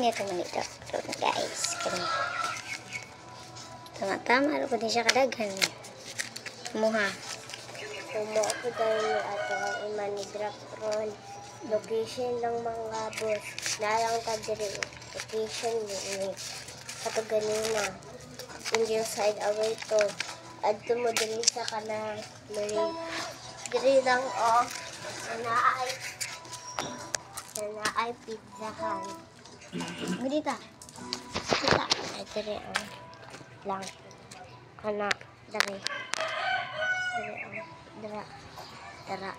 niya ito manito. Guys, kani. Tama-tama, ano ko din siya kadaghan. Muha. Kumo ako dahil ato ang imanidrap ron. Location ng mga boss. Nalang ka diri. Location ni. Kato ganina. Indian side away to. Adto mo diri sa kanang Marie. Diri lang na ay pizzahan. Gudita. Kita. Ay diri lang. Kana dari. Dara. Kana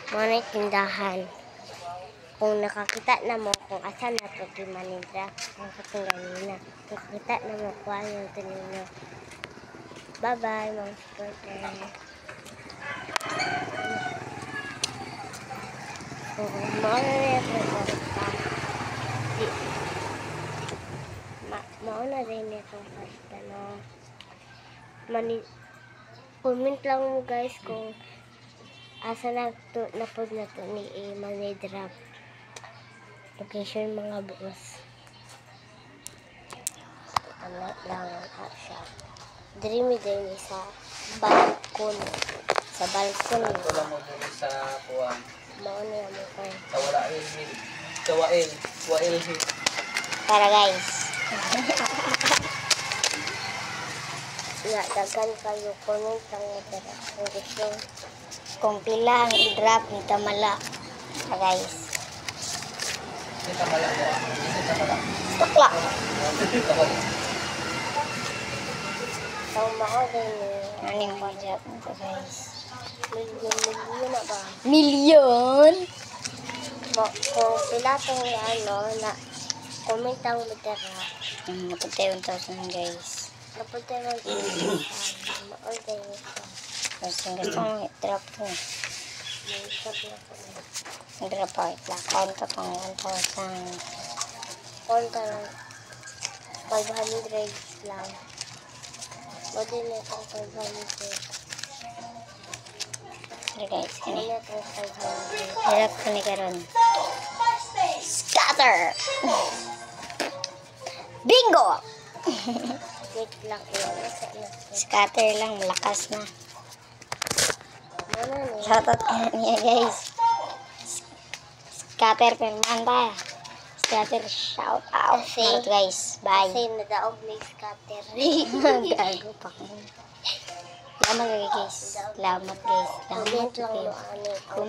mo na tindahan. Kung nakakita na mo kung asan na ito kimanindra, ang katunganina. Kung nakakita na mo kung ano yung tunina. Bye-bye, mga supporter. Mauna rin itong pasta, no? Comment lang mo guys kung asa na napod na to ni Manidrap. Location mga boss. Ano lang siya. Dreamy din sa balkon. Sa balkon. Ito lang mo sa kuwan. Mauna yan mo kayo. Sa Wail. Para guys. Dagan kayo comment lang mo tara. Kung gusto. Kung pila ang i-drop ni Tamala. Guys. Ito pala mo. Takla. So, mao din Ano yung i-drop nito guys? milyon na ba? Milyon? Kung pila tong na comment lang mo tara. Napunta 1,000 guys. Napunta lang sa ma-order ito. Kasi gusto mong i-drop to. May shop na po. I-drop out lang. Count ko pang 1,000. Konta lang. 500 lang. Pwede na itong 500. Pero guys, Ano kani. na itong 500? Hirap ko ni karon. Scatter! Bingo! Wait lang. Scatter lang, malakas na. Ano na? Shoutout ka niya guys. Scatter Fernanda. Scatter shout out. Shoutout guys. Bye. Kasi nadaog may scatter. Gago pa ko. Salamat guys. Salamat guys. Comment Salamat lang kayo. mo ano. Comment